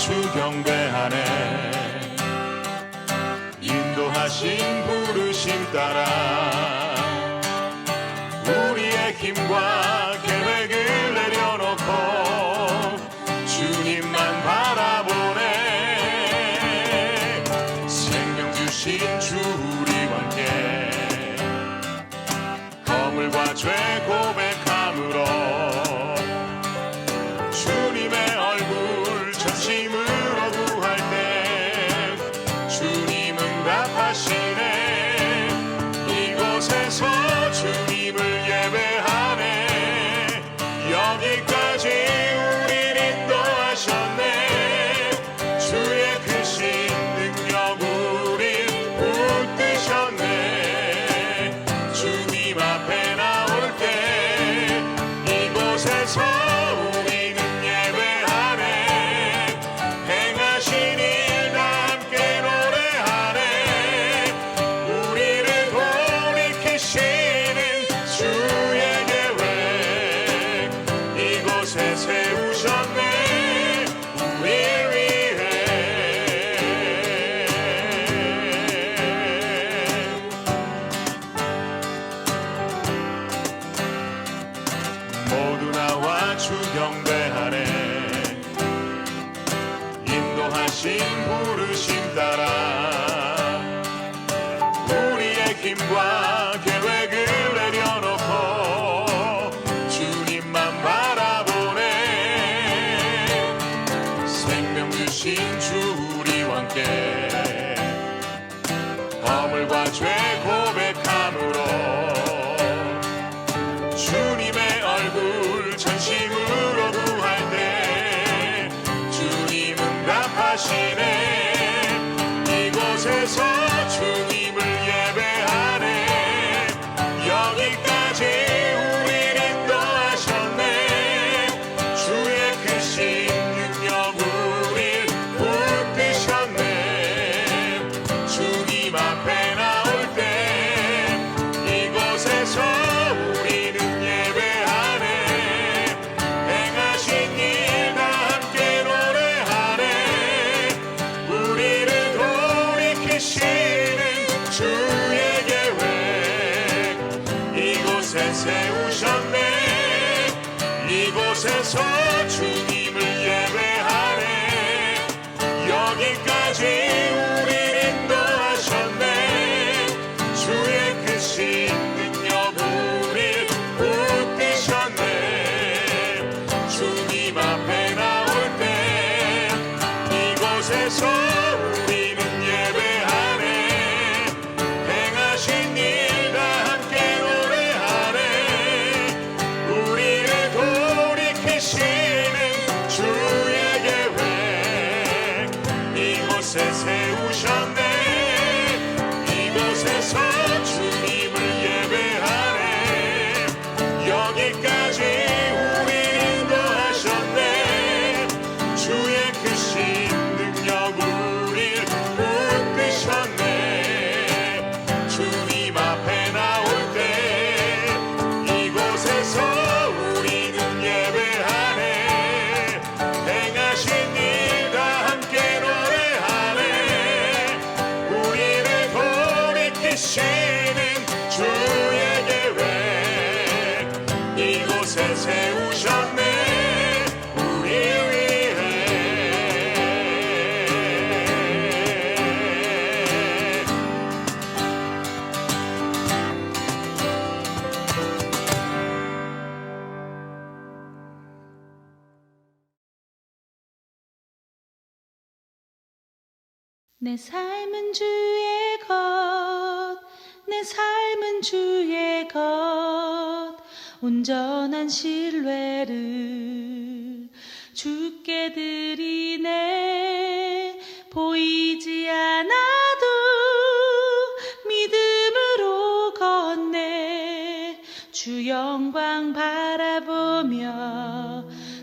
주 경배하네. 인도하신 부르심 따라 우리의 힘과 계획을 내려놓고 주님만 바라보네. 생명 주신 주 우리와 함께 허물과 죄 고백함으로 주님의 얼굴 전심으로 구할 때 주님은 답하시네. 이곳에서 주님을 예배하네. 여기까지 우릴 인도하셨네. 주의 크신 능력 우릴 붙드셨네. 주님 앞에 나올 때 이곳에서 우리는 예배하네. 행하신 일 다 함께 노래하네. 우리를 돌이키시는 주의 계획 이곳에 세우셨네. 우릴 위해 모두 나와 주 경배하네. 인도하신 부르심 따라 우리의 힘과 계획을 내려놓고 주님만 바라보네. 생명 주신 주 우리와 함께 허물과 죄 고백함으로 주님의 얼굴 전심으로 구할 때 주님은 답하시네. 이곳에서 주님을 예배하네. 여기까지 우릴 인도하셨네. 주의 크신 능력 우릴 붙드셨네. 주님 앞에 나올 때 이곳에서 우리는 예배하네. 행하신 일 다 함께 노래하네. 우리를 돌이키시는 주의 계획 이곳에 세우셨네. 이곳에서 주님을 예배하네. 여기까지 우릴 인도하셨네. 주의 크신 능력 우릴 붙드셨네. 주님 앞에 나올 때 이곳에서 우리는 예배하네. 행하신 일 다 함께 노래하네. 우리를 돌이키시는 주의 계획 이곳에 세우셨네. 이곳에서 주님을 예배하네. 여기까지 우릴 인도하셨네. 주의 크신 능력 우릴 붙드셨네. 주님 앞에 나올 때 이곳에서 우리는 예배하네. 행하신 일 다 함께 노래하네. 우리를 돌이키시는 주의 계획 이곳에 세우셨네. 우리 위해 내 삶은 주의 것, 내 삶은 주의 것, 온전한 신뢰를 주께 드리네. 보이지 않아도 믿음으로 걷네. 주 영광 바라보며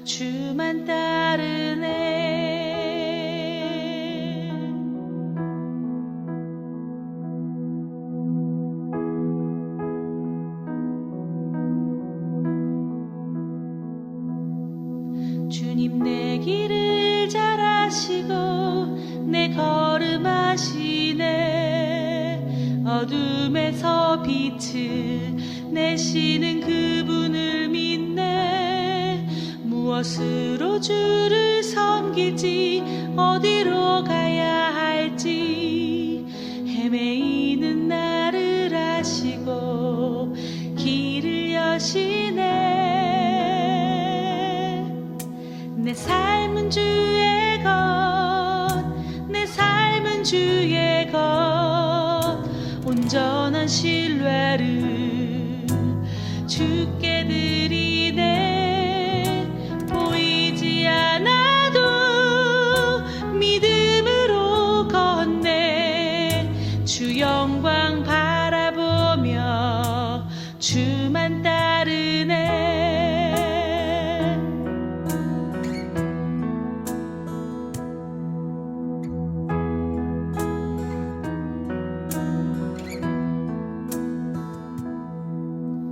주만 따르네. 주님 내 길을 잘 아시네. 하시고 내 걸음하시네. 어둠에서 빛을 내시는 그분을 믿네. 무엇으로 주를 섬길지 어디로 가야 할지 헤매이는 나를 아시고 길을 여시네. 내 삶은 주의 것, 내 삶은 주의 것, 온전한 신뢰를 주께 드리네. 보이지 않아도 믿음으로 걷네. 주 영광 바라보며 주만 따르네.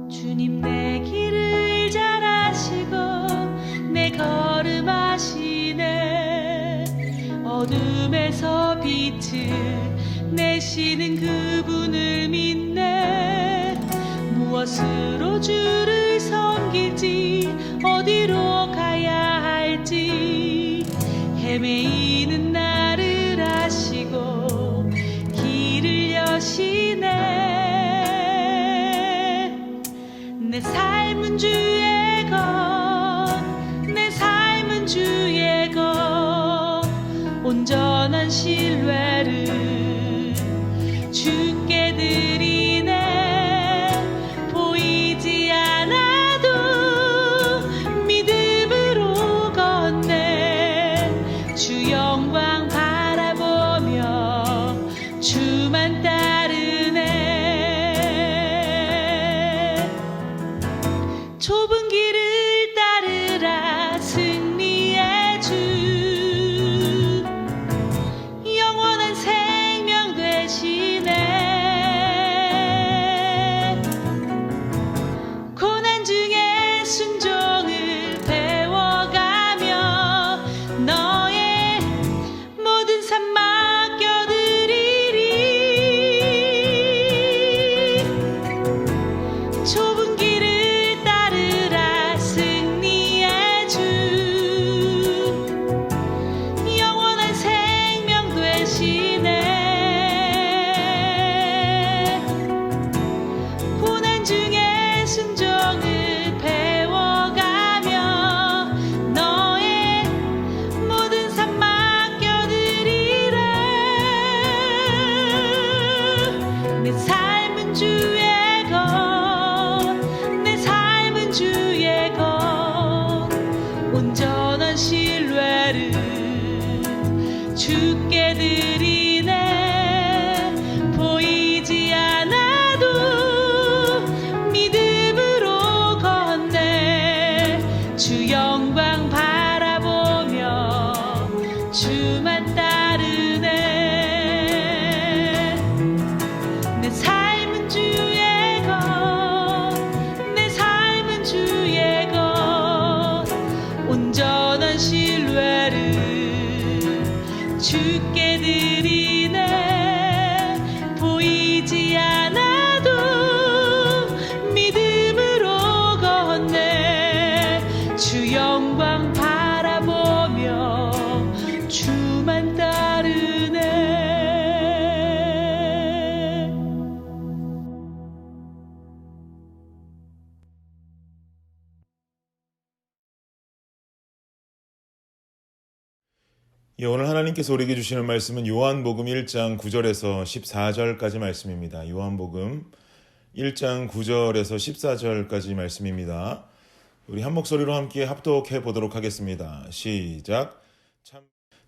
주님 내 길을 잘 아시고 내 걸음하시네. 어둠에서 빛을 내시는 그분을 믿네. 무엇으로 주를 섬길지 어디로 가야 할지 헤매이는 나를 아시고 길을 여시네. 내 삶은 주의 것, 내 삶은 주의 것, 온전한 신뢰를 주께 드리네. 보이지 않아도 믿음으로 걷네. 주 영광 바라보며 주만 따르네. 좁은 길을 따르라 승리의 주, 영원한 생명 되시네. 고난 중에 순종을 배워가며 너의 모든 삶 맡겨드리리. 좁은 길을 따르라 승리의 주, 영원한 생명 되시네. 고난 중에 순종을 배워가며 너의 모든 삶 맡겨드리라. 내 삶은 주의 것, 내 삶은 주의 것, 온전한 신뢰를 주께 드리네. 보이지 않아도 믿음으로 걷네. 주 영광 바라보며 주만 따르네. 내 삶은 주의 것, 내 삶은 주의 것, 온전한 신뢰를 주께 드리네. 보이지 않아도 믿음으로 걷네. 주 영광 바라보며 주만 따르네. 예, 오늘 하나님께서 우리에게 주시는 말씀은 요한복음 1장 9절에서 14절까지 말씀입니다. 요한복음 1장 9절에서 14절까지 말씀입니다. 우리 한 목소리로 함께 합독해 보도록 하겠습니다. 시작.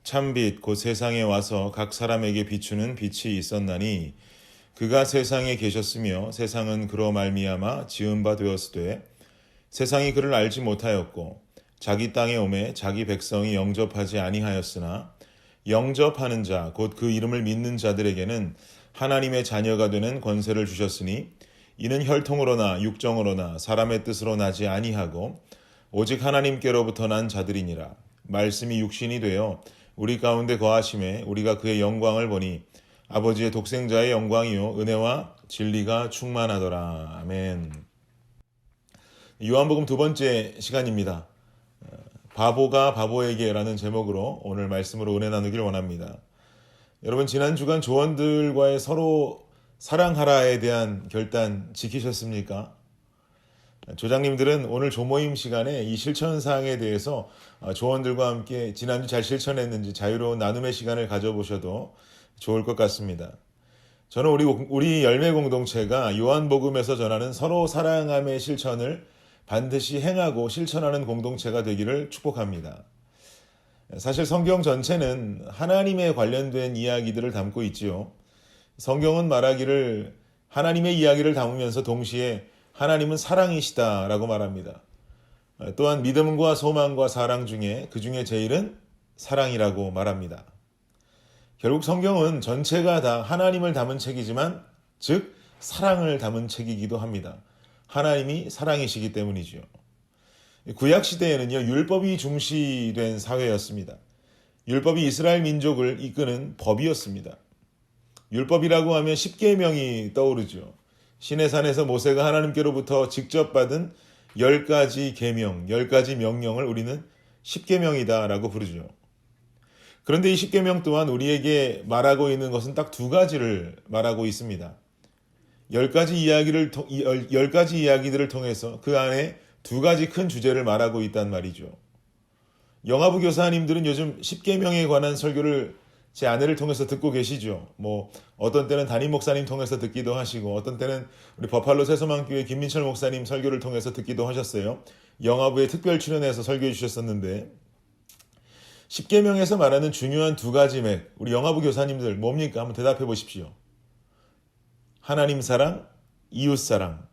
참빛 곧 세상에 와서 각 사람에게 비추는 빛이 있었나니 그가 세상에 계셨으며 세상은 그로 말미암아 지은 바 되었으되 세상이 그를 알지 못하였고 자기 땅에 오매 자기 백성이 영접하지 아니하였으나 영접하는 자 곧 그 이름을 믿는 자들에게는 하나님의 자녀가 되는 권세를 주셨으니 이는 혈통으로나 육정으로나 사람의 뜻으로 나지 아니하고 오직 하나님께로부터 난 자들이니라. 말씀이 육신이 되어 우리 가운데 거하심에 우리가 그의 영광을 보니 아버지의 독생자의 영광이요 은혜와 진리가 충만하더라. 아멘. 요한복음 두 번째 시간입니다. 바보가 바보에게라는 제목으로 오늘 말씀으로 은혜 나누길 원합니다. 여러분, 지난 주간 조원들과의 서로 사랑하라에 대한 결단 지키셨습니까? 조장님들은 오늘 조모임 시간에 이 실천사항에 대해서 조원들과 함께 지난주 잘 실천했는지 자유로운 나눔의 시간을 가져보셔도 좋을 것 같습니다. 저는 우리 열매 공동체가 요한복음에서 전하는 서로 사랑함의 실천을 반드시 행하고 실천하는 공동체가 되기를 축복합니다. 사실 성경 전체는 하나님에 관련된 이야기들을 담고 있지요. 성경은 말하기를 하나님의 이야기를 담으면서 동시에 하나님은 사랑이시다라고 말합니다. 또한 믿음과 소망과 사랑 중에 그 중에 제일은 사랑이라고 말합니다. 결국 성경은 전체가 다 하나님을 담은 책이지만 즉 사랑을 담은 책이기도 합니다. 하나님이 사랑이시기 때문이죠. 구약 시대에는요, 율법이 중시된 사회였습니다. 율법이 이스라엘 민족을 이끄는 법이었습니다. 율법이라고 하면 십계명이 떠오르죠. 시내산에서 모세가 하나님께로부터 직접 받은 10가지 계명, 10가지 명령을 우리는 십계명이다라고 부르죠. 그런데 이 십계명 또한 우리에게 말하고 있는 것은 딱 두 가지를 말하고 있습니다. 10가지 이야기들을 통해서 그 안에 두 가지 큰 주제를 말하고 있단 말이죠. 영화부 교사님들은 요즘 십계명에 관한 설교를 제 아내를 통해서 듣고 계시죠. 어떤 때는 담임 목사님 통해서 듣기도 하시고, 어떤 때는 우리 버팔로 새소망교회 김민철 목사님 설교를 통해서 듣기도 하셨어요. 영화부에 특별 출연해서 설교해 주셨었는데, 십계명에서 말하는 중요한 두 가지 맥, 우리 영화부 교사님들 뭡니까? 한번 대답해 보십시오. 하나님 사랑, 이웃 사랑.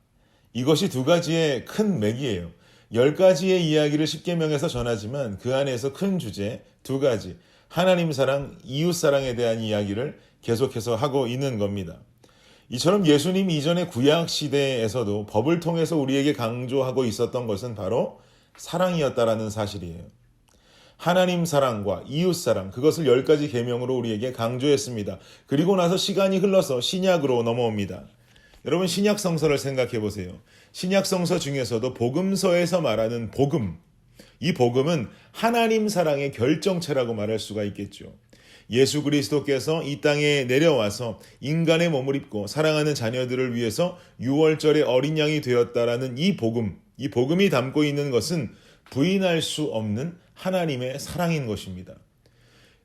이것이 두 가지의 큰 맥이에요. 10가지의 이야기를 십계명에서 전하지만 그 안에서 큰 주제 두 가지, 하나님 사랑, 이웃 사랑에 대한 이야기를 계속해서 하고 있는 겁니다. 이처럼 예수님 이전의 구약 시대에서도 법을 통해서 우리에게 강조하고 있었던 것은 바로 사랑이었다라는 사실이에요. 하나님 사랑과 이웃 사랑, 그것을 10가지 계명으로 우리에게 강조했습니다. 그리고 나서 시간이 흘러서 신약으로 넘어옵니다. 여러분, 신약 성서를 생각해 보세요. 신약 성서 중에서도 복음서에서 말하는 복음, 이 복음은 하나님 사랑의 결정체라고 말할 수가 있겠죠. 예수 그리스도께서 이 땅에 내려와서 인간의 몸을 입고 사랑하는 자녀들을 위해서 6월절의 어린 양이 되었다라는 이 복음이 담고 있는 것은 부인할 수 없는 하나님의 사랑인 것입니다.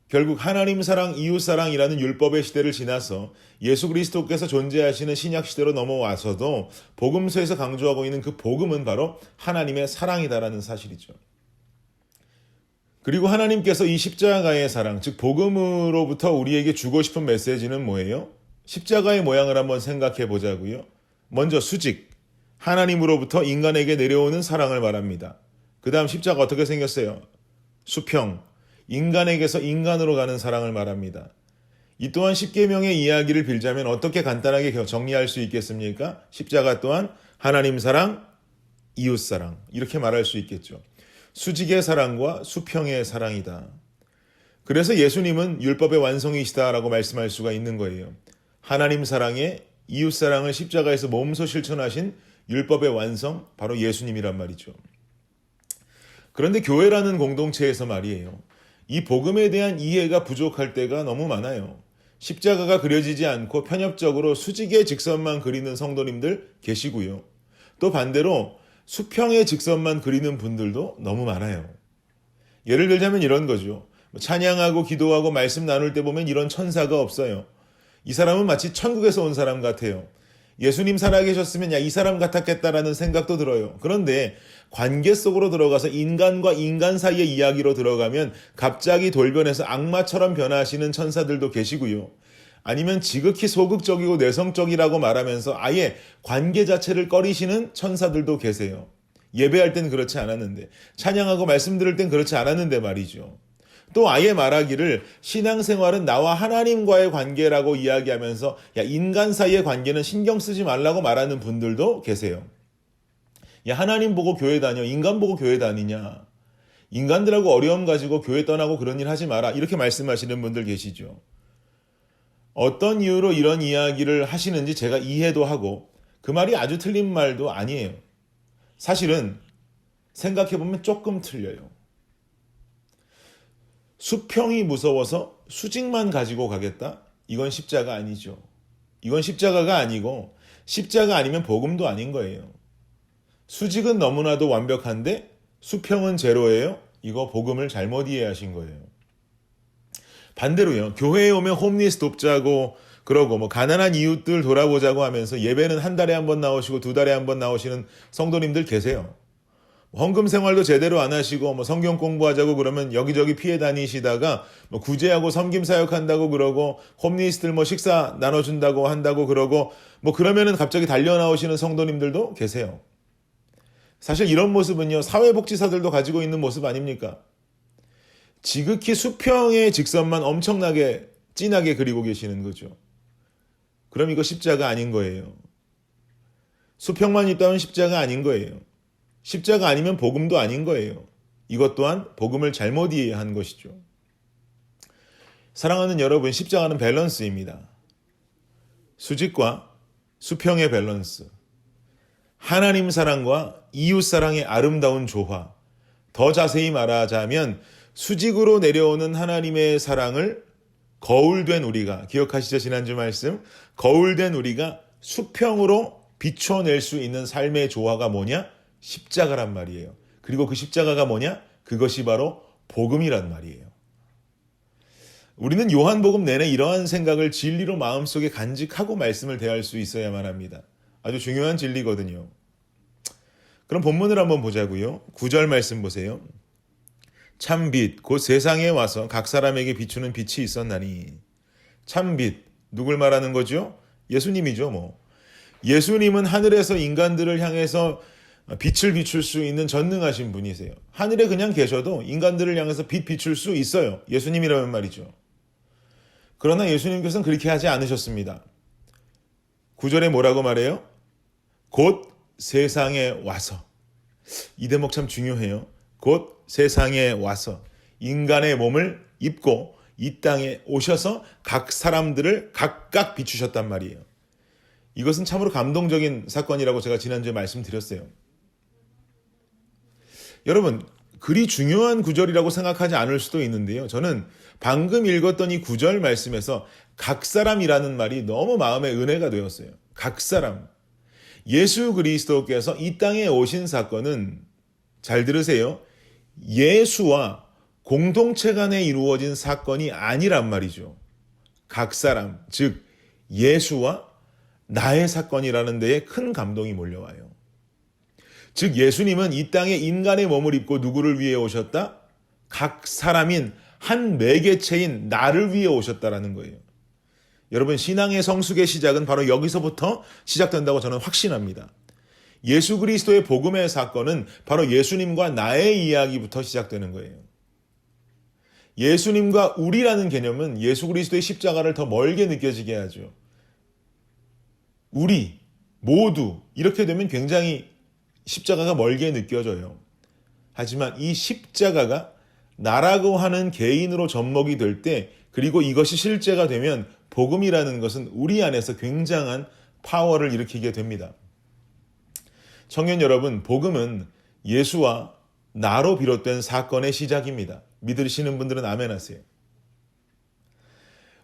결국 하나님 사랑, 이웃 사랑이라는 율법의 시대를 지나서 예수 그리스도께서 존재하시는 신약 시대로 넘어와서도 복음서에서 강조하고 있는 그 복음은 바로 하나님의 사랑이다라는 사실이죠. 그리고 하나님께서 이 십자가의 사랑, 즉 복음으로부터 우리에게 주고 싶은 메시지는 뭐예요? 십자가의 모양을 한번 생각해 보자고요. 먼저 수직, 하나님으로부터 인간에게 내려오는 사랑을 말합니다. 그 다음 십자가 어떻게 생겼어요? 수평, 인간에게서 인간으로 가는 사랑을 말합니다. 이 또한 십계명의 이야기를 빌자면 어떻게 간단하게 정리할 수 있겠습니까? 십자가 또한 하나님 사랑, 이웃 사랑, 이렇게 말할 수 있겠죠. 수직의 사랑과 수평의 사랑이다. 그래서 예수님은 율법의 완성이시다라고 말씀할 수가 있는 거예요. 하나님 사랑에 이웃 사랑을 십자가에서 몸소 실천하신 율법의 완성, 바로 예수님이란 말이죠. 그런데 교회라는 공동체에서 말이에요, 이 복음에 대한 이해가 부족할 때가 너무 많아요. 십자가가 그려지지 않고 편협적으로 수직의 직선만 그리는 성도님들 계시고요. 또 반대로 수평의 직선만 그리는 분들도 너무 많아요. 예를 들자면 이런 거죠. 찬양하고 기도하고 말씀 나눌 때 보면 이런 천사가 없어요. 이 사람은 마치 천국에서 온 사람 같아요. 예수님 살아계셨으면 이 사람 같았겠다라는 생각도 들어요. 그런데 관계 속으로 들어가서 인간과 인간 사이의 이야기로 들어가면 갑자기 돌변해서 악마처럼 변하시는 천사들도 계시고요. 아니면 지극히 소극적이고 내성적이라고 말하면서 아예 관계 자체를 꺼리시는 천사들도 계세요. 예배할 땐 그렇지 않았는데, 찬양하고 말씀 들을 땐 그렇지 않았는데 말이죠. 또 아예 말하기를 신앙생활은 나와 하나님과의 관계라고 이야기하면서 인간 사이의 관계는 신경 쓰지 말라고 말하는 분들도 계세요. 하나님 보고 교회 다녀, 인간 보고 교회 다니냐. 인간들하고 어려움 가지고 교회 떠나고 그런 일 하지 마라. 이렇게 말씀하시는 분들 계시죠. 어떤 이유로 이런 이야기를 하시는지 제가 이해도 하고 그 말이 아주 틀린 말도 아니에요. 사실은 생각해보면 조금 틀려요. 수평이 무서워서 수직만 가지고 가겠다? 이건 십자가 아니죠. 이건 십자가가 아니고 십자가 아니면 복음도 아닌 거예요. 수직은 너무나도 완벽한데 수평은 제로예요. 이거 복음을 잘못 이해하신 거예요. 반대로요. 교회에 오면 홈리스 돕자고 그러고 가난한 이웃들 돌아보자고 하면서 예배는 한 달에 한 번 나오시고 두 달에 한 번 나오시는 성도님들 계세요. 헌금 생활도 제대로 안 하시고 성경 공부하자고 그러면 여기저기 피해 다니시다가 구제하고 섬김 사역한다고 그러고 홈리스들 식사 나눠준다고 한다고 그러고 그러면은 갑자기 달려 나오시는 성도님들도 계세요. 사실 이런 모습은요, 사회복지사들도 가지고 있는 모습 아닙니까? 지극히 수평의 직선만 엄청나게 진하게 그리고 계시는 거죠. 그럼 이거 십자가 아닌 거예요. 수평만 있다면 십자가 아닌 거예요. 십자가 아니면 복음도 아닌 거예요. 이것 또한 복음을 잘못 이해한 것이죠. 사랑하는 여러분, 십자가는 밸런스입니다. 수직과 수평의 밸런스. 하나님 사랑과 이웃 사랑의 아름다운 조화. 더 자세히 말하자면 수직으로 내려오는 하나님의 사랑을 거울된 우리가, 기억하시죠? 지난주 말씀. 거울된 우리가 수평으로 비춰낼 수 있는 삶의 조화가 뭐냐? 십자가란 말이에요. 그리고 그 십자가가 뭐냐? 그것이 바로 복음이란 말이에요. 우리는 요한복음 내내 이러한 생각을 진리로 마음속에 간직하고 말씀을 대할 수 있어야만 합니다. 아주 중요한 진리거든요. 그럼 본문을 한번 보자고요. 9절 말씀 보세요. 참빛 곧 세상에 와서 각 사람에게 비추는 빛이 있었나니. 참빛 누굴 말하는 거죠? 예수님이죠. 예수님은 하늘에서 인간들을 향해서 빛을 비출 수 있는 전능하신 분이세요. 하늘에 그냥 계셔도 인간들을 향해서 빛 비출 수 있어요. 예수님이라면 말이죠. 그러나 예수님께서는 그렇게 하지 않으셨습니다. 9절에 뭐라고 말해요? 곧 세상에 와서. 이 대목 참 중요해요. 곧 세상에 와서 인간의 몸을 입고 이 땅에 오셔서 각 사람들을 각각 비추셨단 말이에요. 이것은 참으로 감동적인 사건이라고 제가 지난주에 말씀드렸어요. 여러분, 그리 중요한 구절이라고 생각하지 않을 수도 있는데요. 저는 방금 읽었던 이 9절 말씀에서 각 사람이라는 말이 너무 마음에 은혜가 되었어요. 각 사람. 예수 그리스도께서 이 땅에 오신 사건은, 잘 들으세요, 예수와 공동체 간에 이루어진 사건이 아니란 말이죠. 각 사람, 즉 예수와 나의 사건이라는 데에 큰 감동이 몰려와요. 즉 예수님은 이 땅에 인간의 몸을 입고 누구를 위해 오셨다? 각 사람인 한 매개체인 나를 위해 오셨다라는 거예요. 여러분, 신앙의 성숙의 시작은 바로 여기서부터 시작된다고 저는 확신합니다. 예수 그리스도의 복음의 사건은 바로 예수님과 나의 이야기부터 시작되는 거예요. 예수님과 우리라는 개념은 예수 그리스도의 십자가를 더 멀게 느껴지게 하죠. 우리 모두 이렇게 되면 굉장히 십자가가 멀게 느껴져요. 하지만 이 십자가가 나라고 하는 개인으로 접목이 될 때, 그리고 이것이 실제가 되면 복음이라는 것은 우리 안에서 굉장한 파워를 일으키게 됩니다. 청년 여러분, 복음은 예수와 나로 비롯된 사건의 시작입니다. 믿으시는 분들은 아멘 하세요.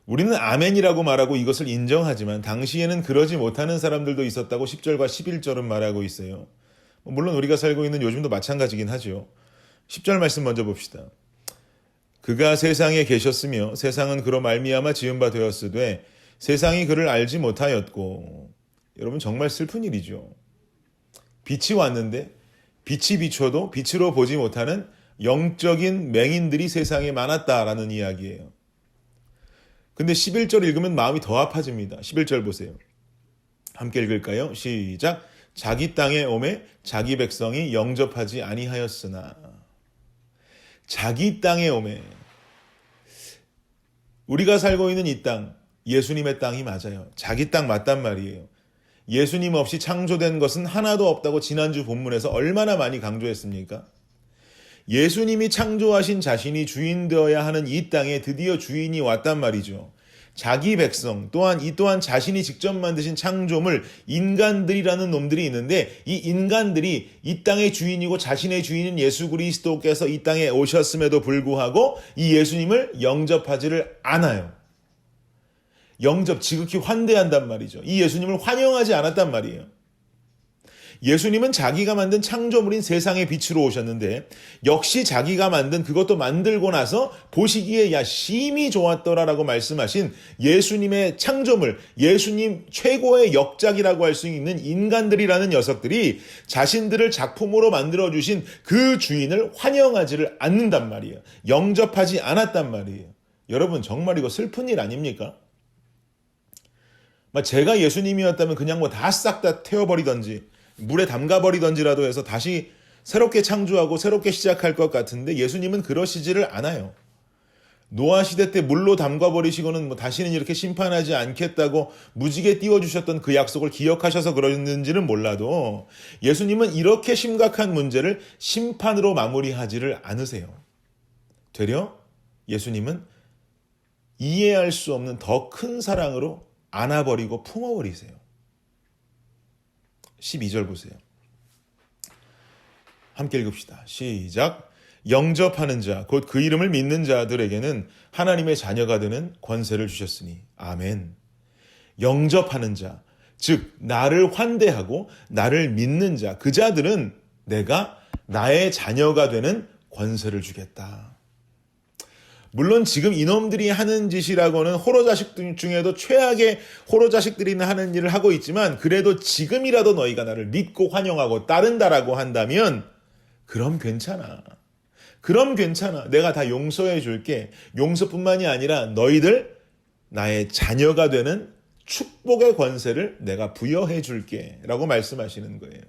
우리는 아멘이라고 말하고 이것을 인정하지만 당시에는 그러지 못하는 사람들도 있었다고 10절과 11절은 말하고 있어요. 물론 우리가 살고 있는 요즘도 마찬가지긴 하죠. 10절 말씀 먼저 봅시다. 그가 세상에 계셨으며 세상은 그로 말미암아 지은 바 되었으되 세상이 그를 알지 못하였고. 여러분, 정말 슬픈 일이죠. 빛이 왔는데 빛이 비춰도 빛으로 보지 못하는 영적인 맹인들이 세상에 많았다라는 이야기예요. 근데 11절 읽으면 마음이 더 아파집니다. 11절 보세요. 함께 읽을까요? 시작. 자기 땅에 오매 자기 백성이 영접하지 아니하였으나. 자기 땅에 오매. 우리가 살고 있는 이 땅, 예수님의 땅이 맞아요. 자기 땅 맞단 말이에요. 예수님 없이 창조된 것은 하나도 없다고 지난주 본문에서 얼마나 많이 강조했습니까? 예수님이 창조하신 자신이 주인 되어야 하는 이 땅에 드디어 주인이 왔단 말이죠. 자기 백성 또한 이 또한 자신이 직접 만드신 창조물 인간들이라는 놈들이 있는데 이 인간들이 이 땅의 주인이고 자신의 주인인 예수 그리스도께서 이 땅에 오셨음에도 불구하고 이 예수님을 영접하지를 않아요. 지극히 환대한단 말이죠. 이 예수님을 환영하지 않았단 말이에요. 예수님은 자기가 만든 창조물인 세상의 빛으로 오셨는데 역시 자기가 만든 그것도 만들고 나서 보시기에 야 심히 좋았더라라고 말씀하신 예수님의 창조물, 예수님 최고의 역작이라고 할 수 있는 인간들이라는 녀석들이 자신들을 작품으로 만들어주신 그 주인을 환영하지를 않는단 말이에요. 영접하지 않았단 말이에요. 여러분 정말 이거 슬픈 일 아닙니까? 제가 예수님이었다면 그냥 다 싹 다 태워버리던지 물에 담가버리던지라도 해서 다시 새롭게 창조하고 새롭게 시작할 것 같은데 예수님은 그러시지를 않아요. 노아 시대 때 물로 담가버리시고는 다시는 이렇게 심판하지 않겠다고 무지개 띄워주셨던 그 약속을 기억하셔서 그러는지는 몰라도 예수님은 이렇게 심각한 문제를 심판으로 마무리하지를 않으세요. 되려 예수님은 이해할 수 없는 더 큰 사랑으로 안아버리고 품어버리세요. 12절 보세요. 함께 읽읍시다. 시작. 영접하는 자, 곧 그 이름을 믿는 자들에게는 하나님의 자녀가 되는 권세를 주셨으니. 아멘. 영접하는 자, 즉 나를 환대하고 나를 믿는 자, 그 자들은 내가 나의 자녀가 되는 권세를 주겠다. 물론 지금 이놈들이 하는 짓이라고는 호로자식 중에도 최악의 호로자식들이 하는 일을 하고 있지만 그래도 지금이라도 너희가 나를 믿고 환영하고 따른다라고 한다면 그럼 괜찮아. 그럼 괜찮아. 내가 다 용서해 줄게. 용서뿐만이 아니라 너희들 나의 자녀가 되는 축복의 권세를 내가 부여해 줄게 라고 말씀하시는 거예요.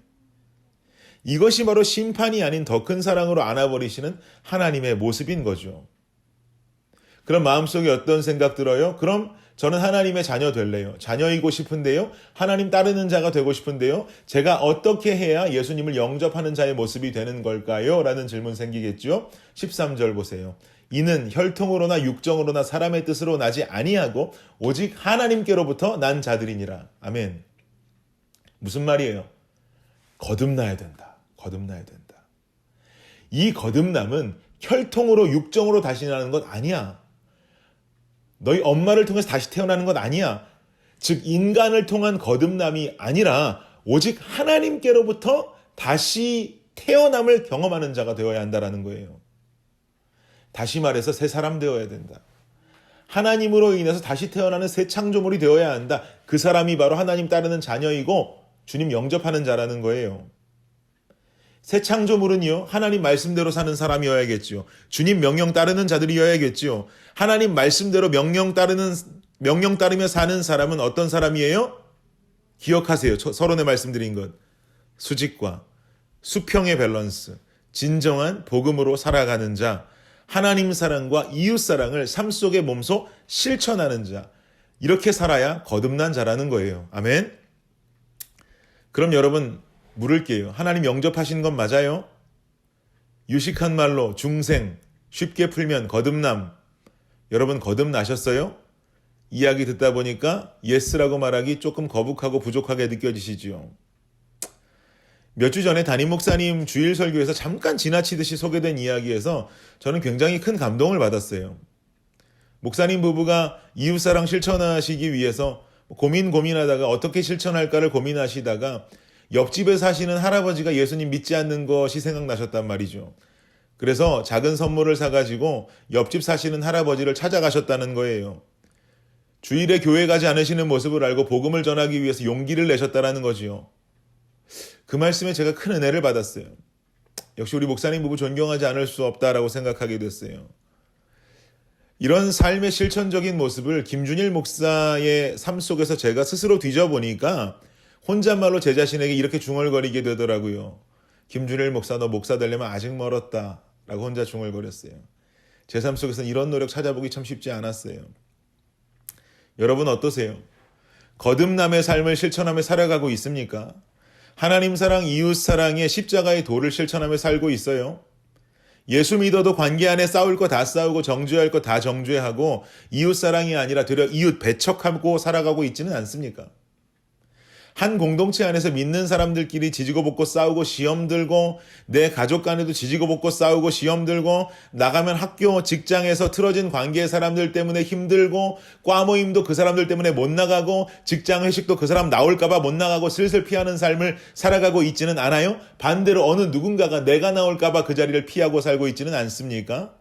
이것이 바로 심판이 아닌 더 큰 사랑으로 안아버리시는 하나님의 모습인 거죠. 그럼 마음속에 어떤 생각 들어요? 그럼 저는 하나님의 자녀 될래요. 자녀이고 싶은데요. 하나님 따르는 자가 되고 싶은데요. 제가 어떻게 해야 예수님을 영접하는 자의 모습이 되는 걸까요? 라는 질문 생기겠죠. 13절 보세요. 이는 혈통으로나 육정으로나 사람의 뜻으로 나지 아니하고 오직 하나님께로부터 난 자들이니라. 아멘. 무슨 말이에요? 거듭나야 된다. 거듭나야 된다. 이 거듭남은 혈통으로 육정으로 다시 나는 것 아니야. 너희 엄마를 통해서 다시 태어나는 것 아니야. 즉 인간을 통한 거듭남이 아니라 오직 하나님께로부터 다시 태어남을 경험하는 자가 되어야 한다는 거예요. 다시 말해서 새 사람 되어야 된다. 하나님으로 인해서 다시 태어나는 새 창조물이 되어야 한다. 그 사람이 바로 하나님 따르는 자녀이고 주님 영접하는 자라는 거예요. 새 창조물은요, 하나님 말씀대로 사는 사람이어야겠죠. 주님 명령 따르는 자들이어야겠죠. 하나님 말씀대로 명령 따르며 사는 사람은 어떤 사람이에요? 기억하세요. 서론에 말씀드린 것. 수직과 수평의 밸런스, 진정한 복음으로 살아가는 자, 하나님 사랑과 이웃 사랑을 삶 속의 몸소 실천하는 자, 이렇게 살아야 거듭난 자라는 거예요. 아멘. 그럼 여러분 물을게요. 하나님 영접하신 건 맞아요? 유식한 말로 중생, 쉽게 풀면 거듭남. 여러분 거듭나셨어요? 이야기 듣다 보니까 예스라고 말하기 조금 거북하고 부족하게 느껴지시지요. 몇 주 전에 담임 목사님 주일 설교에서 잠깐 지나치듯이 소개된 이야기에서 저는 굉장히 큰 감동을 받았어요. 목사님 부부가 이웃사랑 실천하시기 위해서 고민하다가 어떻게 실천할까를 고민하시다가 옆집에 사시는 할아버지가 예수님 믿지 않는 것이 생각나셨단 말이죠. 그래서 작은 선물을 사가지고 옆집 사시는 할아버지를 찾아가셨다는 거예요. 주일에 교회 가지 않으시는 모습을 알고 복음을 전하기 위해서 용기를 내셨다는 거지요. 그 말씀에 제가 큰 은혜를 받았어요. 역시 우리 목사님 부부 존경하지 않을 수 없다라고 생각하게 됐어요. 이런 삶의 실천적인 모습을 김준일 목사의 삶 속에서 제가 스스로 뒤져보니까 혼잣말로 제 자신에게 이렇게 중얼거리게 되더라고요. 김준일 목사, 너 목사 되려면 아직 멀었다 라고 혼자 중얼거렸어요. 제 삶 속에서는 이런 노력 찾아보기 참 쉽지 않았어요. 여러분 어떠세요? 거듭남의 삶을 실천하며 살아가고 있습니까? 하나님 사랑, 이웃 사랑의 십자가의 도를 실천하며 살고 있어요? 예수 믿어도 관계 안에 싸울 거 다 싸우고 정죄할 거 다 정죄하고 이웃사랑이 아니라 되려 이웃 배척하고 살아가고 있지는 않습니까? 한 공동체 안에서 믿는 사람들끼리 지지고 볶고 싸우고 시험 들고 내 가족 간에도 지지고 볶고 싸우고 시험 들고 나가면 학교 직장에서 틀어진 관계의 사람들 때문에 힘들고 과 모임도 그 사람들 때문에 못 나가고 직장 회식도 그 사람 나올까봐 못 나가고 슬슬 피하는 삶을 살아가고 있지는 않아요? 반대로 어느 누군가가 내가 나올까봐 그 자리를 피하고 살고 있지는 않습니까?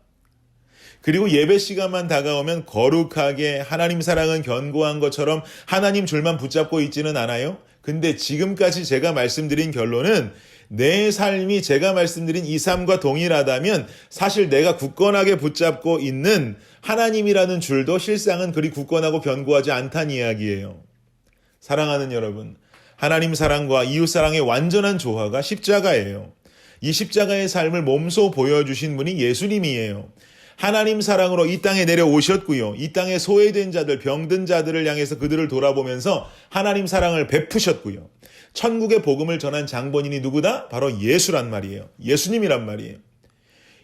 그리고 예배 시간만 다가오면 거룩하게 하나님 사랑은 견고한 것처럼 하나님 줄만 붙잡고 있지는 않아요? 근데 지금까지 제가 말씀드린 결론은 내 삶이 제가 말씀드린 이 삶과 동일하다면 사실 내가 굳건하게 붙잡고 있는 하나님이라는 줄도 실상은 그리 굳건하고 견고하지 않다는 이야기예요. 사랑하는 여러분, 하나님 사랑과 이웃 사랑의 완전한 조화가 십자가예요. 이 십자가의 삶을 몸소 보여주신 분이 예수님이에요. 하나님 사랑으로 이 땅에 내려오셨고요. 이 땅에 소외된 자들, 병든 자들을 향해서 그들을 돌아보면서 하나님 사랑을 베푸셨고요. 천국의 복음을 전한 장본인이 누구다? 바로 예수란 말이에요. 예수님이란 말이에요.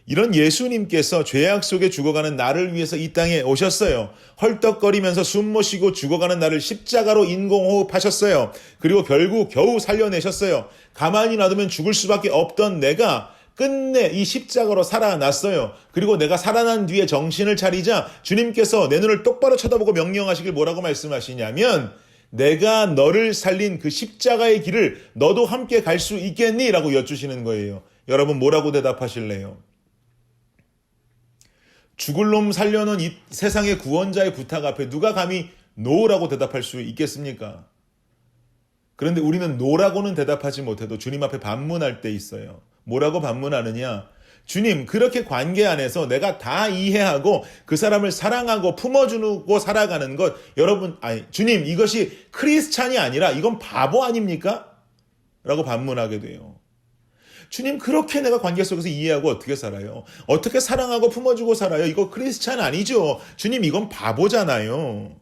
이런 예수님께서 죄악 속에 죽어가는 나를 위해서 이 땅에 오셨어요. 헐떡거리면서 숨 못 쉬고 죽어가는 나를 십자가로 인공호흡하셨어요. 그리고 결국 겨우 살려내셨어요. 가만히 놔두면 죽을 수밖에 없던 내가 끝내 이 십자가로 살아났어요. 그리고 내가 살아난 뒤에 정신을 차리자 주님께서 내 눈을 똑바로 쳐다보고 명령하시길 뭐라고 말씀하시냐면 내가 너를 살린 그 십자가의 길을 너도 함께 갈 수 있겠니? 라고 여쭈시는 거예요. 여러분 뭐라고 대답하실래요? 죽을 놈 살려놓은 이 세상의 구원자의 부탁 앞에 누가 감히 노라고 대답할 수 있겠습니까? 그런데 우리는 노라고는 대답하지 못해도 주님 앞에 반문할 때 있어요. 뭐라고 반문하느냐? 주님, 그렇게 관계 안에서 내가 다 이해하고 그 사람을 사랑하고 품어주고 살아가는 것, 주님, 이것이 크리스찬이 아니라 이건 바보 아닙니까? 라고 반문하게 돼요. 주님, 그렇게 내가 관계 속에서 이해하고 어떻게 살아요? 어떻게 사랑하고 품어주고 살아요? 이거 크리스찬 아니죠? 주님, 이건 바보잖아요.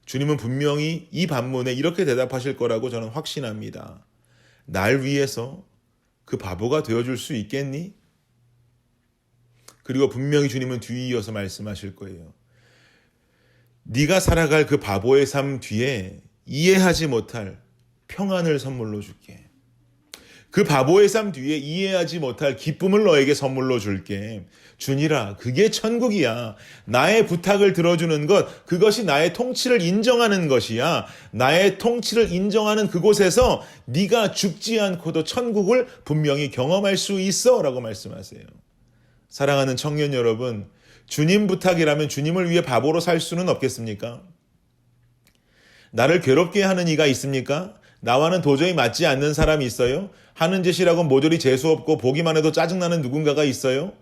주님은 분명히 이 반문에 이렇게 대답하실 거라고 저는 확신합니다. 날 위해서 그 바보가 되어줄 수 있겠니? 그리고 분명히 주님은 뒤이어서 말씀하실 거예요. 네가 살아갈 그 바보의 삶 뒤에 이해하지 못할 평안을 선물로 줄게. 그 바보의 삶 뒤에 이해하지 못할 기쁨을 너에게 선물로 줄게. 주니라, 그게 천국이야. 나의 부탁을 들어주는 것, 그것이 나의 통치를 인정하는 것이야. 나의 통치를 인정하는 그곳에서 네가 죽지 않고도 천국을 분명히 경험할 수 있어 라고 말씀하세요. 사랑하는 청년 여러분, 주님 부탁이라면 주님을 위해 바보로 살 수는 없겠습니까? 나를 괴롭게 하는 이가 있습니까? 나와는 도저히 맞지 않는 사람이 있어요? 하는 짓이라고 모조리 재수없고 보기만 해도 짜증나는 누군가가 있어요?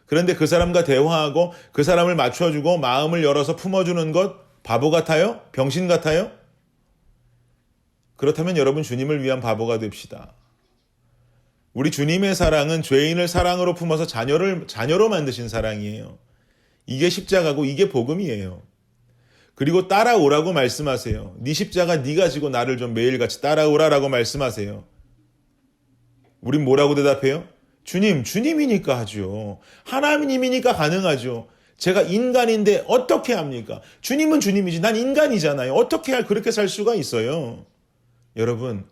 그런데 그 사람과 대화하고 그 사람을 맞춰주고 마음을 열어서 품어주는 것 바보 같아요? 병신 같아요? 그렇다면 여러분 주님을 위한 바보가 됩시다. 우리 주님의 사랑은 죄인을 사랑으로 품어서 자녀로 만드신 사랑이에요. 이게 십자가고 이게 복음이에요. 그리고 따라오라고 말씀하세요. 네 십자가 네가 지고 나를 좀 매일같이 따라오라라고 말씀하세요. 우린 뭐라고 대답해요? 주님이니까 하죠. 하나님이니까 가능하죠. 제가 인간인데 어떻게 합니까? 주님은 주님이지 난 인간이잖아요. 어떻게 그렇게 살 수가 있어요? 여러분,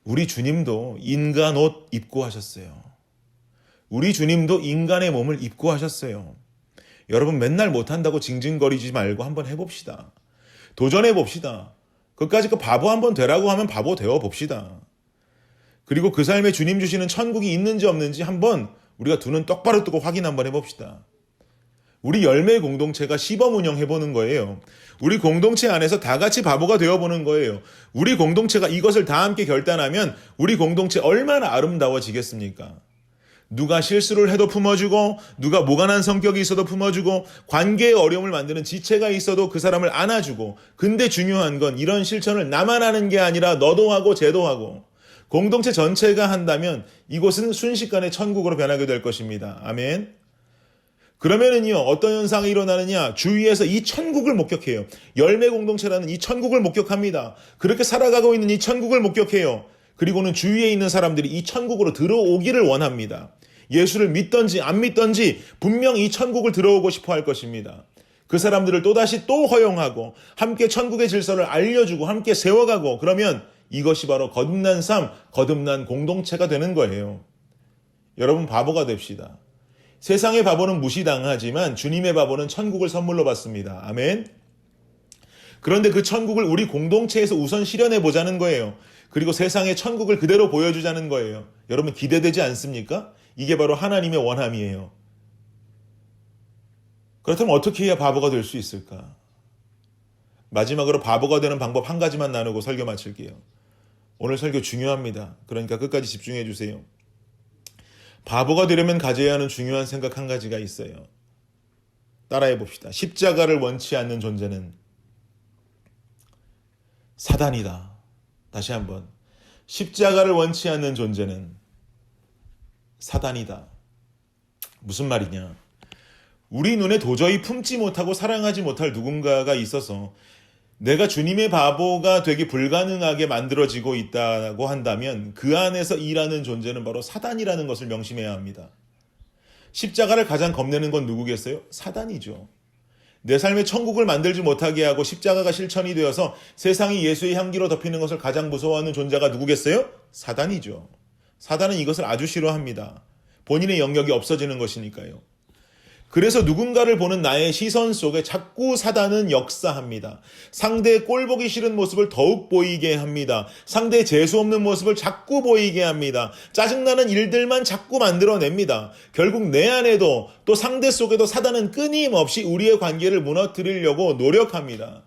우리 주님도 인간 옷 입고 하셨어요. 우리 주님도 인간의 몸을 입고 하셨어요. 여러분 맨날 못한다고 징징거리지 말고 한번 해봅시다. 도전해봅시다. 그까짓 거 바보 한번 되라고 하면 바보 되어봅시다. 그리고 그 삶에 주님 주시는 천국이 있는지 없는지 한번 우리가 두 눈 똑바로 뜨고 확인 한번 해봅시다. 우리 열매 공동체가 시범 운영해보는 거예요. 우리 공동체 안에서 다 같이 바보가 되어보는 거예요. 우리 공동체가 이것을 다 함께 결단하면 우리 공동체 얼마나 아름다워지겠습니까? 누가 실수를 해도 품어주고 누가 모간한 성격이 있어도 품어주고 관계의 어려움을 만드는 지체가 있어도 그 사람을 안아주고 근데 중요한 건 이런 실천을 나만 하는 게 아니라 너도 하고 쟤도 하고 공동체 전체가 한다면 이곳은 순식간에 천국으로 변하게 될 것입니다. 아멘. 그러면은요 어떤 현상이 일어나느냐 주위에서 이 천국을 목격해요. 열매 공동체라는 이 천국을 목격합니다. 그렇게 살아가고 있는 이 천국을 목격해요. 그리고는 주위에 있는 사람들이 이 천국으로 들어오기를 원합니다. 예수를 믿던지 안 믿던지 분명 이 천국을 들어오고 싶어 할 것입니다. 그 사람들을 또다시 또 허용하고 함께 천국의 질서를 알려주고 함께 세워가고, 그러면 이것이 바로 거듭난 삶, 거듭난 공동체가 되는 거예요. 여러분, 바보가 됩시다. 세상의 바보는 무시당하지만 주님의 바보는 천국을 선물로 받습니다. 아멘. 그런데 그 천국을 우리 공동체에서 우선 실현해 보자는 거예요. 그리고 세상의 천국을 그대로 보여주자는 거예요. 여러분, 기대되지 않습니까? 이게 바로 하나님의 원함이에요. 그렇다면 어떻게 해야 바보가 될 수 있을까? 마지막으로 바보가 되는 방법 한 가지만 나누고 설교 마칠게요. 오늘 설교 중요합니다. 그러니까 끝까지 집중해 주세요. 바보가 되려면 가져야 하는 중요한 생각 한 가지가 있어요. 따라해 봅시다. 십자가를 원치 않는 존재는 사단이다. 다시 한번. 십자가를 원치 않는 존재는 사단이다. 무슨 말이냐? 우리 눈에 도저히 품지 못하고 사랑하지 못할 누군가가 있어서 내가 주님의 바보가 되기 불가능하게 만들어지고 있다고 한다면 그 안에서 일하는 존재는 바로 사단이라는 것을 명심해야 합니다. 십자가를 가장 겁내는 건 누구겠어요? 사단이죠. 내 삶의 천국을 만들지 못하게 하고 십자가가 실천이 되어서 세상이 예수의 향기로 덮이는 것을 가장 무서워하는 존재가 누구겠어요? 사단이죠. 사단은 이것을 아주 싫어합니다. 본인의 영역이 없어지는 것이니까요. 그래서 누군가를 보는 나의 시선 속에 자꾸 사단은 역사합니다. 상대의 꼴보기 싫은 모습을 더욱 보이게 합니다. 상대의 재수없는 모습을 자꾸 보이게 합니다. 짜증나는 일들만 자꾸 만들어냅니다. 결국 내 안에도 또 상대 속에도 사단은 끊임없이 우리의 관계를 무너뜨리려고 노력합니다.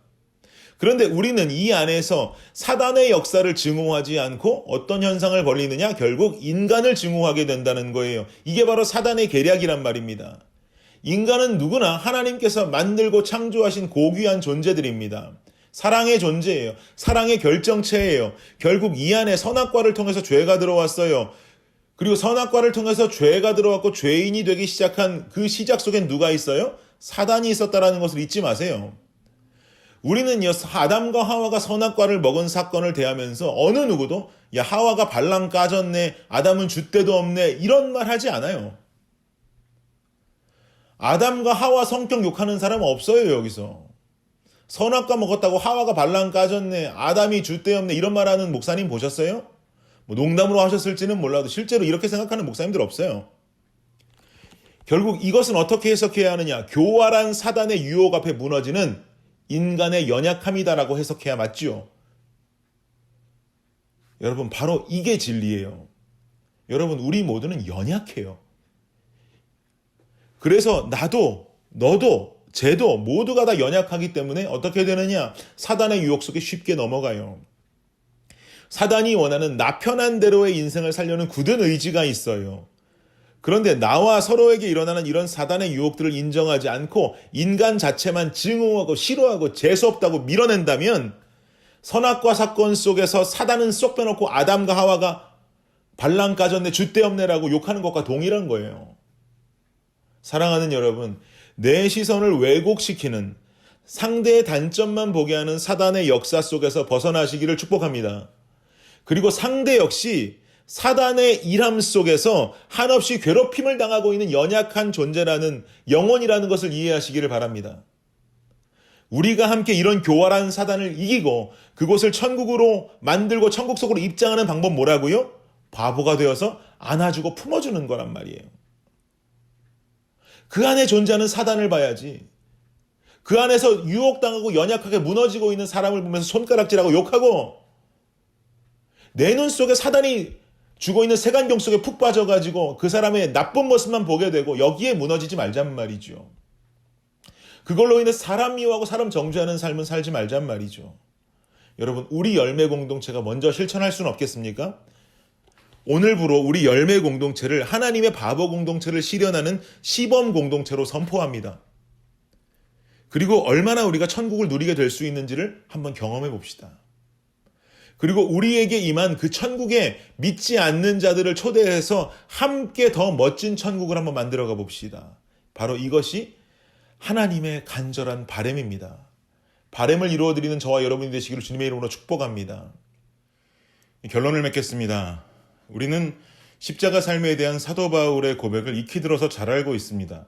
그런데 우리는 이 안에서 사단의 역사를 증오하지 않고 어떤 현상을 벌이느냐? 결국 인간을 증오하게 된다는 거예요. 이게 바로 사단의 계략이란 말입니다. 인간은 누구나 하나님께서 만들고 창조하신 고귀한 존재들입니다. 사랑의 존재예요. 사랑의 결정체예요. 결국 이 안에 선악과를 통해서 죄가 들어왔어요. 그리고 선악과를 통해서 죄가 들어왔고 죄인이 되기 시작한 그 시작 속엔 누가 있어요? 사단이 있었다라는 것을 잊지 마세요. 우리는요, 아담과 하와가 선악과를 먹은 사건을 대하면서 어느 누구도 야, 하와가 발랑 까졌네, 아담은 줏대도 없네, 이런 말 하지 않아요. 아담과 하와 성격 욕하는 사람 없어요. 여기서 선악과 먹었다고 하와가 발랑 까졌네, 아담이 줏대 없네, 이런 말하는 목사님 보셨어요? 뭐 농담으로 하셨을지는 몰라도 실제로 이렇게 생각하는 목사님들 없어요. 결국 이것은 어떻게 해석해야 하느냐? 교활한 사단의 유혹 앞에 무너지는 인간의 연약함이다라고 해석해야 맞지요. 여러분, 바로 이게 진리예요. 여러분, 우리 모두는 연약해요. 그래서 나도, 너도, 쟤도 모두가 다 연약하기 때문에 어떻게 되느냐? 사단의 유혹 속에 쉽게 넘어가요. 사단이 원하는 나 편한 대로의 인생을 살려는 굳은 의지가 있어요. 그런데 나와 서로에게 일어나는 이런 사단의 유혹들을 인정하지 않고 인간 자체만 증오하고 싫어하고 재수없다고 밀어낸다면 선악과 사건 속에서 사단은 쏙 빼놓고 아담과 하와가 발랑 까졌네, 줏대 없네라고 욕하는 것과 동일한 거예요. 사랑하는 여러분, 내 시선을 왜곡시키는 상대의 단점만 보게 하는 사단의 역사 속에서 벗어나시기를 축복합니다. 그리고 상대 역시 사단의 일함 속에서 한없이 괴롭힘을 당하고 있는 연약한 존재라는, 영혼이라는 것을 이해하시기를 바랍니다. 우리가 함께 이런 교활한 사단을 이기고 그곳을 천국으로 만들고 천국 속으로 입장하는 방법 뭐라고요? 바보가 되어서 안아주고 품어주는 거란 말이에요. 그 안에 존재하는 사단을 봐야지. 그 안에서 유혹당하고 연약하게 무너지고 있는 사람을 보면서 손가락질하고 욕하고 내 눈 속에 사단이 죽어 있는 색안경 속에 푹 빠져가지고 그 사람의 나쁜 모습만 보게 되고 여기에 무너지지 말란 말이죠. 그걸로 인해 사람 미워하고 사람 정죄하는 삶은 살지 말란 말이죠. 여러분, 우리 열매 공동체가 먼저 실천할 수는 없겠습니까? 오늘부로 우리 열매 공동체를 하나님의 바보 공동체를 실현하는 시범 공동체로 선포합니다. 그리고 얼마나 우리가 천국을 누리게 될 수 있는지를 한번 경험해 봅시다. 그리고 우리에게 임한 그 천국에 믿지 않는 자들을 초대해서 함께 더 멋진 천국을 한번 만들어가 봅시다. 바로 이것이 하나님의 간절한 바람입니다. 바람을 이루어드리는 저와 여러분이 되시기를 주님의 이름으로 축복합니다. 결론을 맺겠습니다. 우리는 십자가 삶에 대한 사도 바울의 고백을 익히 들어서 잘 알고 있습니다.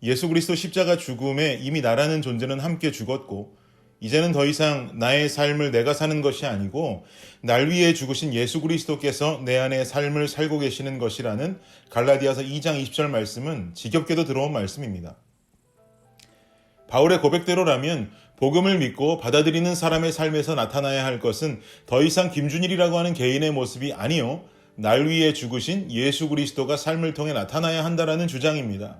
예수 그리스도 십자가 죽음에 이미 나라는 존재는 함께 죽었고 이제는 더 이상 나의 삶을 내가 사는 것이 아니고 날 위해 죽으신 예수 그리스도께서 내 안에 삶을 살고 계시는 것이라는 갈라디아서 2장 20절 말씀은 지겹게도 들어온 말씀입니다. 바울의 고백대로라면 복음을 믿고 받아들이는 사람의 삶에서 나타나야 할 것은 더 이상 김준일이라고 하는 개인의 모습이 아니요 날 위해 죽으신 예수 그리스도가 삶을 통해 나타나야 한다라는 주장입니다.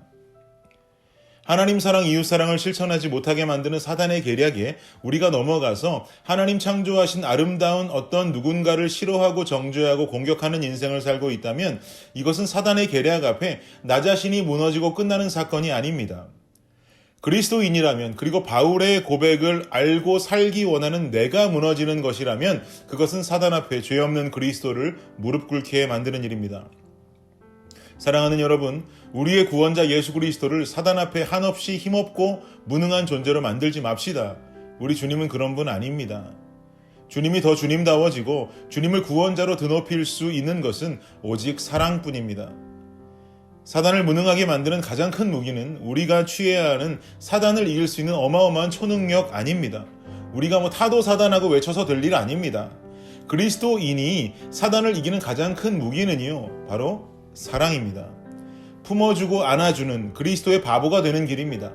하나님 사랑, 이웃 사랑을 실천하지 못하게 만드는 사단의 계략에 우리가 넘어가서 하나님 창조하신 아름다운 어떤 누군가를 싫어하고 정죄하고 공격하는 인생을 살고 있다면 이것은 사단의 계략 앞에 나 자신이 무너지고 끝나는 사건이 아닙니다. 그리스도인이라면 그리고 바울의 고백을 알고 살기 원하는 내가 무너지는 것이라면 그것은 사단 앞에 죄 없는 그리스도를 무릎 꿇게 만드는 일입니다. 사랑하는 여러분, 우리의 구원자 예수 그리스도를 사단 앞에 한없이 힘없고 무능한 존재로 만들지 맙시다. 우리 주님은 그런 분 아닙니다. 주님이 더 주님다워지고 주님을 구원자로 드높일 수 있는 것은 오직 사랑뿐입니다. 사단을 무능하게 만드는 가장 큰 무기는 우리가 취해야 하는 사단을 이길 수 있는 어마어마한 초능력 아닙니다. 우리가 타도 사단하고 외쳐서 될 일 아닙니다. 그리스도인이 사단을 이기는 가장 큰 무기는요, 바로 사랑입니다. 품어주고 안아주는 그리스도의 바보가 되는 길입니다.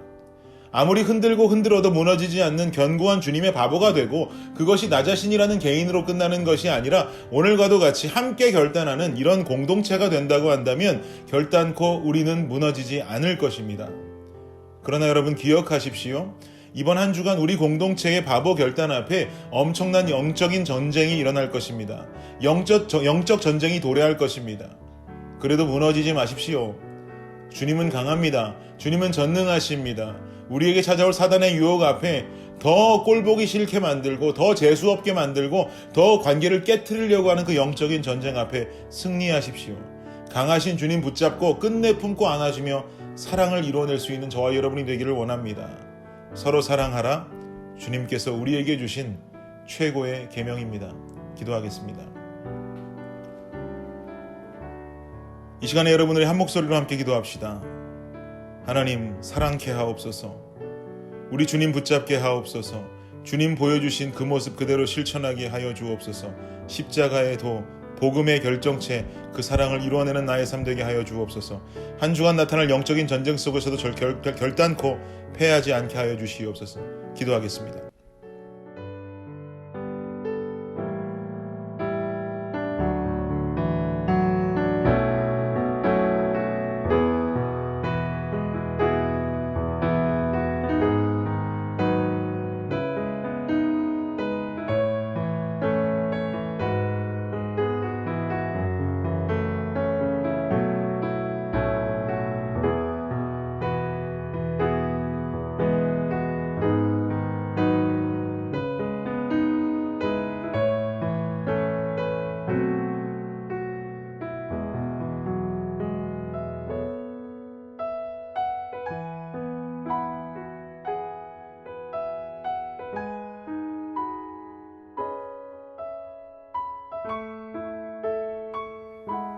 아무리 흔들고 흔들어도 무너지지 않는 견고한 주님의 바보가 되고 그것이 나 자신이라는 개인으로 끝나는 것이 아니라 오늘과도 같이 함께 결단하는 이런 공동체가 된다고 한다면 결단코 우리는 무너지지 않을 것입니다. 그러나 여러분 기억하십시오. 이번 한 주간 우리 공동체의 바보 결단 앞에 엄청난 영적인 전쟁이 일어날 것입니다. 영적 전쟁이 도래할 것입니다. 그래도 무너지지 마십시오. 주님은 강합니다. 주님은 전능하십니다. 우리에게 찾아올 사단의 유혹 앞에 더 꼴보기 싫게 만들고 더 재수없게 만들고 더 관계를 깨트리려고 하는 그 영적인 전쟁 앞에 승리하십시오. 강하신 주님 붙잡고 끝내 품고 안아주며 사랑을 이루어낼 수 있는 저와 여러분이 되기를 원합니다. 서로 사랑하라. 주님께서 우리에게 주신 최고의 계명입니다. 기도하겠습니다. 이 시간에 여러분들이 한 목소리로 함께 기도합시다. 하나님 사랑케 하옵소서. 우리 주님 붙잡게 하옵소서. 주님 보여주신 그 모습 그대로 실천하게 하여 주옵소서. 십자가의 도, 복음의 결정체, 그 사랑을 이루어내는 나의 삶 되게 하여 주옵소서. 한 주간 나타날 영적인 전쟁 속에서도 결단코 패하지 않게 하여 주시옵소서. 기도하겠습니다.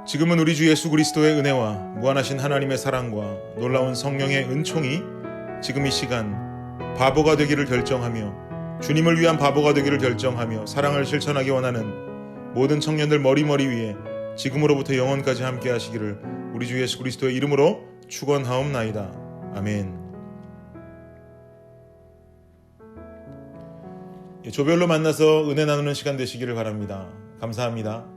지금은 우리 주 예수 그리스도의 은혜와 무한하신 하나님의 사랑과 놀라운 성령의 은총이 지금 이 시간 바보가 되기를 결정하며 주님을 위한 바보가 되기를 결정하며 사랑을 실천하기 원하는 모든 청년들 머리 위에 지금으로부터 영원까지 함께 하시기를 우리 주 예수 그리스도의 이름으로 축원하옵나이다. 아멘. 조별로 만나서 은혜 나누는 시간 되시기를 바랍니다. 감사합니다.